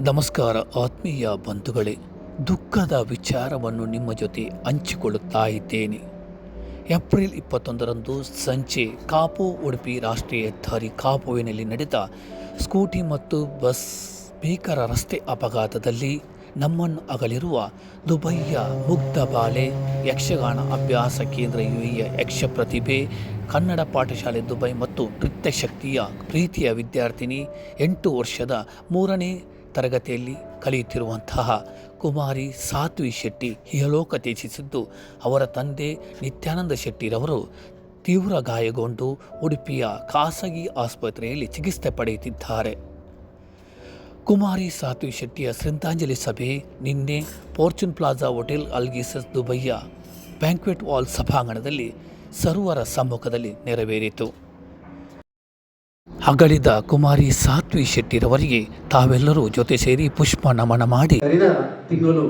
ನಮಸ್ಕಾರ ಆತ್ಮೀಯ ಬಂಧುಗಳೇ, ದುಃಖದ ವಿಚಾರವನ್ನು ನಿಮ್ಮ ಜೊತೆ ಹಂಚಿಕೊಳ್ಳುತ್ತಾ ಇದ್ದೇನೆ. ಏಪ್ರಿಲ್ 21ರಂದು ಸಂಜೆ ಕಾಪು ಉಡುಪಿ ರಾಷ್ಟ್ರೀಯ ಹೆದ್ದಾರಿ ಕಾಪುವಿನಲ್ಲಿ ನಡೆದ ಸ್ಕೂಟಿ ಮತ್ತು ಬಸ್ ಭೀಕರ ರಸ್ತೆ ಅಪಘಾತದಲ್ಲಿ ನಮ್ಮನ್ನು ಅಗಲಿರುವ ದುಬೈಯ ಮುಗ್ಧ ಬಾಲೆ, ಯಕ್ಷಗಾನ ಅಭ್ಯಾಸ ಕೇಂದ್ರ ಯುಎಯ ಯಕ್ಷ ಪ್ರತಿಭೆ, ಕನ್ನಡ ಪಾಠಶಾಲೆ ದುಬೈ ಮತ್ತು ನೃತ್ಯ ಶಕ್ತಿಯ ಪ್ರೀತಿಯ ವಿದ್ಯಾರ್ಥಿನಿ, 8 ವರ್ಷದ 3ನೇ ತರಗತಿಯಲ್ಲಿ ಕಲಿಯುತ್ತಿರುವಂತಹ ಕುಮಾರಿ ಸಾಧ್ವಿ ಶೆಟ್ಟಿ ಇಹಲೋಕ ತ್ಯಜಿಸಿದ್ದು, ಅವರ ತಂದೆ ನಿತ್ಯಾನಂದ ಶೆಟ್ಟಿರವರು ತೀವ್ರ ಗಾಯಗೊಂಡು ಉಡುಪಿಯ ಖಾಸಗಿ ಆಸ್ಪತ್ರೆಯಲ್ಲಿ ಚಿಕಿತ್ಸೆ ಪಡೆಯುತ್ತಿದ್ದಾರೆ. ಕುಮಾರಿ ಸಾಧ್ವಿ ಶೆಟ್ಟಿಯ ಶ್ರದ್ಧಾಂಜಲಿ ಸಭೆ ನಿನ್ನೆ ಫಾರ್ಚೂನ್ ಪ್ಲಾಜಾ ಹೋಟೆಲ್ ಅಲ್ಗಿಸಸ್ ದುಬೈಯ ಬ್ಯಾಂಕ್ವೆಟ್ ಹಾಲ್ ಸಭಾಂಗಣದಲ್ಲಿ ಸರ್ವರ ಸಮ್ಮುಖದಲ್ಲಿ ನೆರವೇರಿತು. ಅಗಲಿದ ಕುಮಾರಿ ಸಾಧ್ವಿ ಶೆಟ್ಟಿರವರಿಗೆ ತಾವೆಲ್ಲರೂ ಜೊತೆ ಸೇರಿ ಪುಷ್ಪ ನಮನ ಮಾಡಿ, ತಿಂಗಳು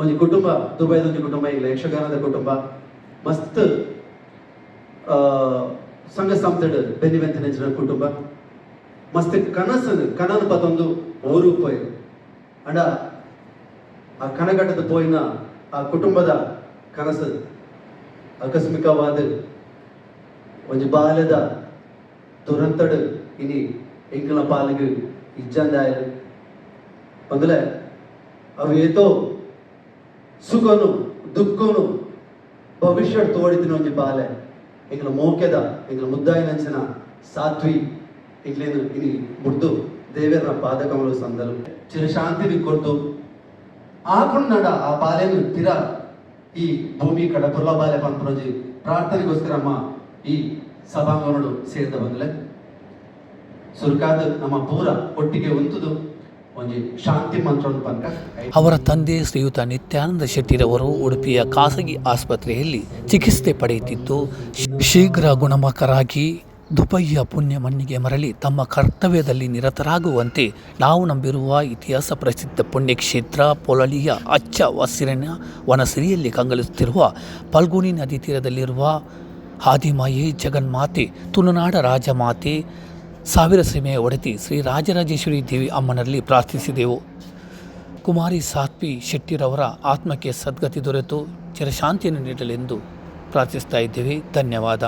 ಒಂದು ಕುಟುಂಬ ದುಬೈದ ಒಂದು ಕುಟುಂಬ ಇಲ್ಲ, ಯಕ್ಷಗಾನದ ಕುಟುಂಬ ಮಸ್ತ್ ಸಂಘ ಸಂಸ್ಥೆ ಬೆನ್ನಿ ಬೆಂತಿನ ಕುಟುಂಬ ಮಸ್ತ್ ಕನನ ಪತ್ತೊಂದು ಊರು ಪೋಯ್ ಅಂಡ ಆ ಕನಗಟ್ಟದ ಪೋಯಿನ ಆ ಕುಟುಂಬದ ಕನಸು ಆಕಸ್ಮಿಕವಾದ ಒಂದು ಬಾಲ್ಯದ ದುರಂತಡು ಇನಿ ಎಂಕಲ ಪಾಲಿಗೆ ಇಜ್ಜಂದಾಯರು ಅಂದ್ರೆ ಅವು ಏತೋ ಸುಖನು ದುಃಖನು ಭವಿಷ್ಯ ತೋಡಿದಿನ ಒಂದು ಬಾಲೆ ಎಂಕಲ ಮೋಕೆದ ಎಂಕಲ ಮುದ್ದಾಯಿನಂಚಿನ ಸಾಧ್ವಿ ಎಂಕ್ಲೇನು ಇನಿ ಮುಡ್ದು ದೇವರ ಪಾದಕಮಲು ಸಂದಲು ಚಿರಶಾಂತಿನಿ ಕೊಡ್ತು ಆಕೊಂಡು ನಡ ಆ ಬಾಲೆನು ತೀರ ಈ ಭೂಮಿ ಕಡ ಪುರ್ಲ ಬಾಲೆ ಪಂಪ್ರೋಜಿ ಪ್ರಾರ್ಥನೆಗೋಸ್ಕರಮ್ಮ ಈ ಸಭಾಂಗಣಗಳು ಸೇರಿದ ಬಂದಲೆ ಸುರ್ಕಾದ ನಮ್ಮ ಪೂರ ಒಟ್ಟಿಗೆ ಹೊಂದುದು ಒಂದು ಶಾಂತಿ ಮಂತ್ರ ಪಂಕ. ಅವರ ತಂದೆ ಶ್ರೀಯುತ ನಿತ್ಯಾನಂದ ಶೆಟ್ಟಿರವರು ಉಡುಪಿಯ ಖಾಸಗಿ ಆಸ್ಪತ್ರೆಯಲ್ಲಿ ಚಿಕಿತ್ಸೆ ಪಡೆಯುತ್ತಿದ್ದು, ಶೀಘ್ರ ಗುಣಮುಖರಾಗಿ ದುಬೈಯ ಪುಣ್ಯ ಮಣ್ಣಿಗೆ ಮರಳಿ ತಮ್ಮ ಕರ್ತವ್ಯದಲ್ಲಿ ನಿರತರಾಗುವಂತೆ ನಾವು ನಂಬಿರುವ ಇತಿಹಾಸ ಪ್ರಸಿದ್ಧ ಪುಣ್ಯಕ್ಷೇತ್ರ ಪೊಳಲಿಯ ಹಚ್ಚ ಹಸಿರಿನ ವನಸಿರಿಯಲ್ಲಿ ಕಂಗೊಳಿಸುತ್ತಿರುವ ಫಲ್ಗುಣಿ ನದಿ ತೀರದಲ್ಲಿರುವ ಆದಿಮಾಯೆ ಜಗನ್ಮಾತೆ, ತುಳುನಾಡ ರಾಜಮಾತೆ, ಸಾವಿರ ಸೀಮೆಯ ಒಡತಿ ಶ್ರೀ ರಾಜರಾಜೇಶ್ವರಿ ದೇವಿ ಅಮ್ಮನಲ್ಲಿ ಪ್ರಾರ್ಥಿಸಿದೆವು. ಕುಮಾರಿ ಸಾಧ್ವಿ ಶೆಟ್ಟಿರವರ ಆತ್ಮಕ್ಕೆ ಸದ್ಗತಿ ದೊರೆತು ಚಿರಶಾಂತಿಯನ್ನು ನೀಡಲೆಂದು ಪ್ರಾರ್ಥಿಸ್ತಾ ಇದ್ದೇವೆ. ಧನ್ಯವಾದ.